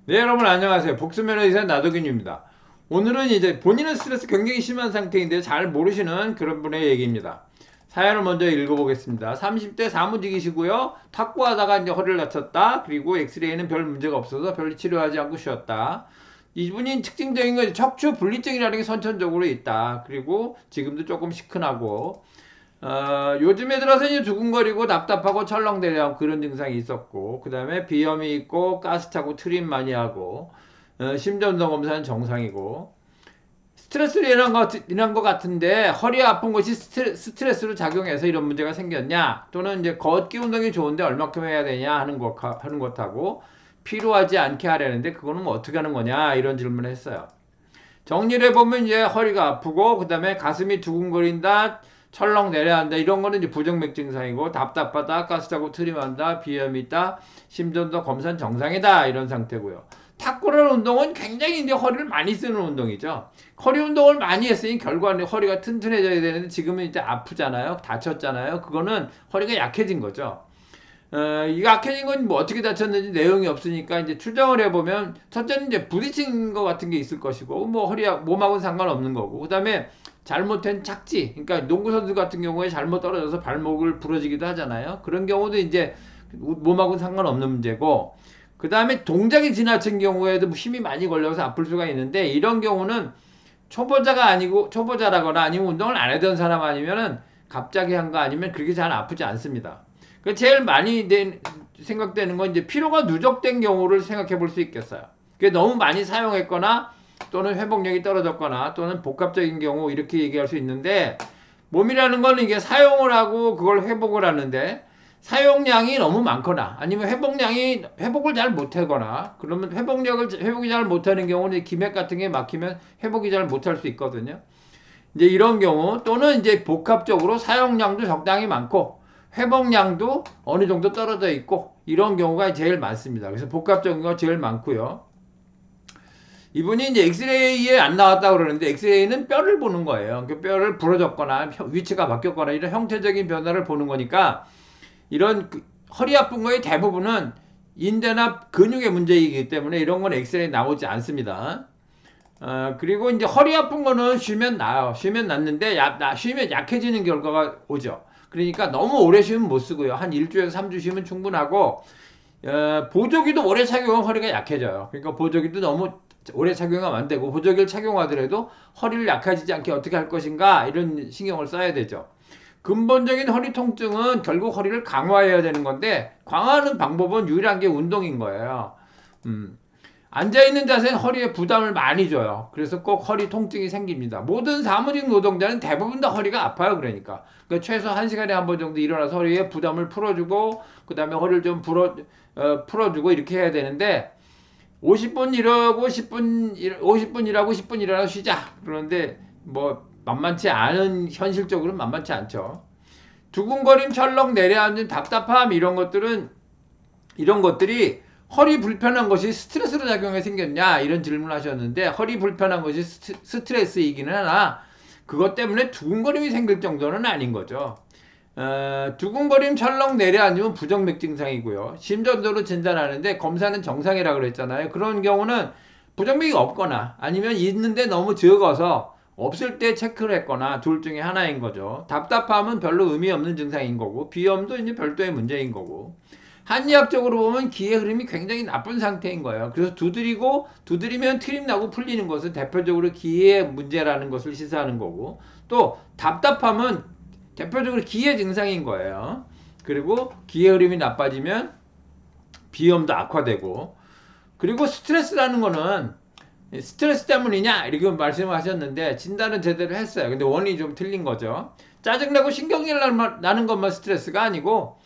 네, 여러분 안녕하세요. 복수면허 의사 나도균입니다. 오늘은 이제 본인은 스트레스 굉장히 심한 상태인데 잘 모르시는 그런 분의 얘기입니다. 사연을 먼저 읽어보겠습니다. 30대 사무직이시고요. 탁구하다가 이제 허리를 다쳤다. 그리고 엑스레이는 별 문제가 없어서 별로 치료하지 않고 쉬었다. 이분이 특징적인 건 척추 분리증이라는 게 선천적으로 있다. 그리고 지금도 조금 시큰하고 요즘에 들어서 이제 두근거리고 답답하고 철렁대려하고 그런 증상이 있었고, 그 다음에 비염이 있고, 가스 차고 트림 많이 하고, 심전도 검사는 정상이고, 스트레스로 인한 것 같은데, 허리 아픈 것이 스트레스로 작용해서 이런 문제가 생겼냐, 또는 이제 걷기 운동이 좋은데 얼마큼 해야 되냐 하는 것하고, 필요하지 않게 하려는데, 그거는 뭐 어떻게 하는 거냐, 이런 질문을 했어요. 정리를 해보면 이제 허리가 아프고 그다음에 가슴이 두근거린다, 철렁 내려앉다 이런 거는 이제 부정맥 증상이고 답답하다, 가스 차고 트림한다, 비염이 있다, 심전도 검사는 정상이다 이런 상태고요. 탁구라는 운동은 굉장히 이제 허리를 많이 쓰는 운동이죠. 허리 운동을 많이 했으니 결과는 허리가 튼튼해져야 되는데 지금은 이제 아프잖아요, 다쳤잖아요. 그거는 허리가 약해진 거죠. 이 약해진 건 뭐 어떻게 다쳤는지 내용이 없으니까 이제 추정을 해보면 첫째는 이제 부딪힌 것 같은 게 있을 것이고 뭐 허리 몸하고는 상관없는 거고 그 다음에 잘못된 착지, 그러니까 농구 선수 같은 경우에 잘못 떨어져서 발목을 부러지기도 하잖아요. 그런 경우도 이제 몸하고는 상관없는 문제고, 그 다음에 동작이 지나친 경우에도 힘이 많이 걸려서 아플 수가 있는데, 이런 경우는 초보자가 아니고 초보자라거나 아니면 운동을 안 해던 사람 아니면은 갑자기 한 거 아니면 그렇게 잘 아프지 않습니다. 그 제일 많이 생각되는 건 이제 피로가 누적된 경우를 생각해 볼 수 있겠어요. 그게 너무 많이 사용했거나 또는 회복력이 떨어졌거나 또는 복합적인 경우 이렇게 얘기할 수 있는데, 몸이라는 건 이게 사용을 하고 그걸 회복을 하는데 사용량이 너무 많거나 아니면 회복을 잘 못하거나, 그러면 회복이 잘 못하는 경우는 기맥 같은 게 막히면 회복이 잘 못할 수 있거든요. 이제 이런 경우 또는 이제 복합적으로 사용량도 적당히 많고 회복량도 어느 정도 떨어져 있고 이런 경우가 제일 많습니다. 그래서 복합적인 거 제일 많고요. 이분이 이제 엑스레이에 안 나왔다 그러는데 엑스레이는 뼈를 보는 거예요. 그 뼈를 부러졌거나 위치가 바뀌었거나 이런 형태적인 변화를 보는 거니까 이런 허리 아픈 거의 대부분은 인대나 근육의 문제이기 때문에 이런 건 엑스레이 나오지 않습니다. 그리고 이제 허리 아픈 거는 쉬면 나요. 쉬면 낫는데 쉬면 약해지는 결과가 오죠. 그러니까 너무 오래 쉬면 못 쓰고요. 한 일주에서 3주 쉬면 충분하고, 보조기도 오래 착용하면 허리가 약해져요. 그러니까 보조기도 너무 오래 착용하면 안 되고, 보조기를 착용하더라도 허리를 약해지지 않게 어떻게 할 것인가 이런 신경을 써야 되죠. 근본적인 허리 통증은 결국 허리를 강화해야 되는 건데, 강화하는 방법은 유일한 게 운동인 거예요. 음. 앉아있는 자세는 허리에 부담을 많이 줘요. 그래서 꼭 허리 통증이 생깁니다. 모든 사무직 노동자는 대부분 다 허리가 아파요. 그러니까 최소 1시간에 한 번 정도 일어나서 허리에 부담을 풀어주고 그 다음에 허리를 좀 풀어주고 이렇게 해야 되는데, 50분 일하고 50분 일하고 10분 일하고 쉬자. 그런데 뭐 만만치 않은, 현실적으로는 만만치 않죠. 두근거림, 철렁 내려앉은 답답함 이런 것들이 허리 불편한 것이 스트레스로 작용해 생겼냐 이런 질문을 하셨는데, 허리 불편한 것이 스트레스이기는 하나 그것 때문에 두근거림이 생길 정도는 아닌 거죠. 두근거림, 철렁 내려앉으면 부정맥 증상이고요. 심전도로 진단하는데 검사는 정상이라 그랬잖아요. 그런 경우는 부정맥이 없거나 아니면 있는데 너무 적어서 없을 때 체크를 했거나 둘 중에 하나인 거죠. 답답함은 별로 의미 없는 증상인 거고, 비염도 이제 별도의 문제인 거고, 한의학적으로 보면 기의 흐름이 굉장히 나쁜 상태인 거예요. 그래서 두드리면 트림 나고 풀리는 것은 대표적으로 기의 문제라는 것을 시사하는 거고, 또 답답함은 대표적으로 기의 증상인 거예요. 그리고 기의 흐름이 나빠지면 비염도 악화되고, 그리고 스트레스라는 거는 스트레스 때문이냐 이렇게 말씀하셨는데 진단은 제대로 했어요. 근데 원인이 좀 틀린 거죠. 짜증나고 신경질 나는 것만 스트레스가 아니고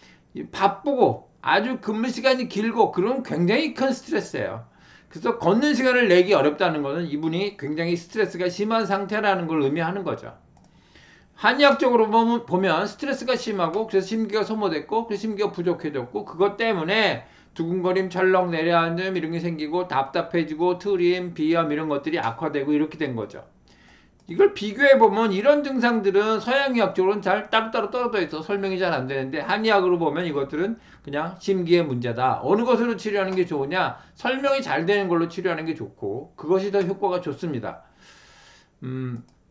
바쁘고 아주 근무 시간이 길고 그런 굉장히 큰 스트레스예요. 그래서 걷는 시간을 내기 어렵다는 것은 이분이 굉장히 스트레스가 심한 상태라는 걸 의미하는 거죠. 한의학적으로 보면 스트레스가 심하고 그래서 심기가 소모됐고 그래서 심기가 부족해졌고 그것 때문에 두근거림, 철렁 내려앉음 이런 게 생기고 답답해지고 트림, 비염 이런 것들이 악화되고 이렇게 된 거죠. 이걸 비교해보면 이런 증상들은 서양의학적으로는 잘 따로따로 떨어져 있어 설명이 잘 안 되는데, 한의학으로 보면 이것들은 그냥 심기의 문제다. 어느 것으로 치료하는 게 좋으냐? 설명이 잘 되는 걸로 치료하는 게 좋고, 그것이 더 효과가 좋습니다.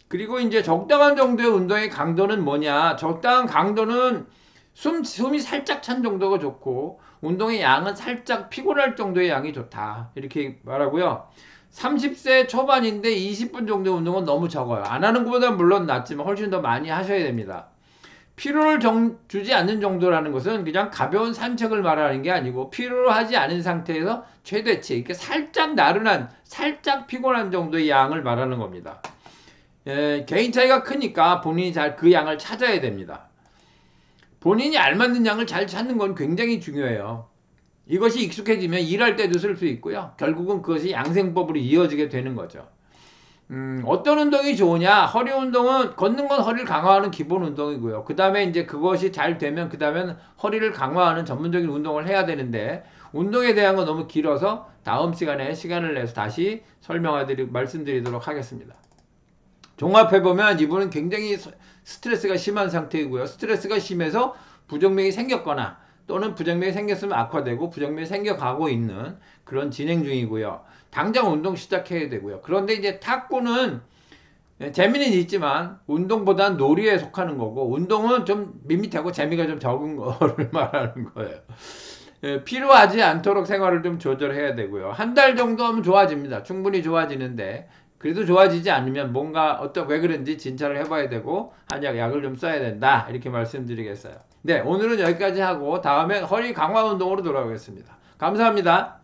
그리고 이제 적당한 정도의 운동의 강도는 뭐냐? 적당한 강도는 숨이 살짝 찬 정도가 좋고, 운동의 양은 살짝 피곤할 정도의 양이 좋다. 이렇게 말하고요. 30세 초반인데 20분 정도 운동은 너무 적어요. 안 하는 것보다 물론 낫지만 훨씬 더 많이 하셔야 됩니다. 피로를 주지 않는 정도라는 것은 그냥 가벼운 산책을 말하는 게 아니고, 피로를 하지 않은 상태에서 최대치, 이렇게 살짝 나른한, 살짝 피곤한 정도의 양을 말하는 겁니다. 개인 차이가 크니까 본인이 잘 그 양을 찾아야 됩니다. 본인이 알맞는 양을 잘 찾는 건 굉장히 중요해요. 이것이 익숙해지면 일할 때도 쓸 수 있고요. 결국은 그것이 양생법으로 이어지게 되는 거죠. 어떤 운동이 좋으냐? 허리 운동은, 걷는 건 허리를 강화하는 기본 운동이고요. 그 다음에 이제 그것이 잘 되면, 그 다음엔 허리를 강화하는 전문적인 운동을 해야 되는데, 운동에 대한 건 너무 길어서 다음 시간에 시간을 내서 다시 말씀드리도록 하겠습니다. 종합해보면 이분은 굉장히 스트레스가 심한 상태이고요. 스트레스가 심해서 부정맥이 생겼거나, 또는 부정맥이 생겼으면 악화되고 부정맥이 생겨가고 있는 그런 진행 중이고요. 당장 운동 시작해야 되고요. 그런데 이제 탁구는 재미는 있지만 운동보다는 놀이에 속하는 거고, 운동은 좀 밋밋하고 재미가 좀 적은 거를 말하는 거예요. 필요하지 않도록 생활을 좀 조절해야 되고요. 한 달 정도 하면 좋아집니다. 충분히 좋아지는데, 그래도 좋아지지 않으면 뭔가 왜 그런지 진찰을 해봐야 되고, 약을 좀 써야 된다. 이렇게 말씀드리겠어요. 네, 오늘은 여기까지 하고 다음에 허리 강화 운동으로 돌아오겠습니다. 감사합니다.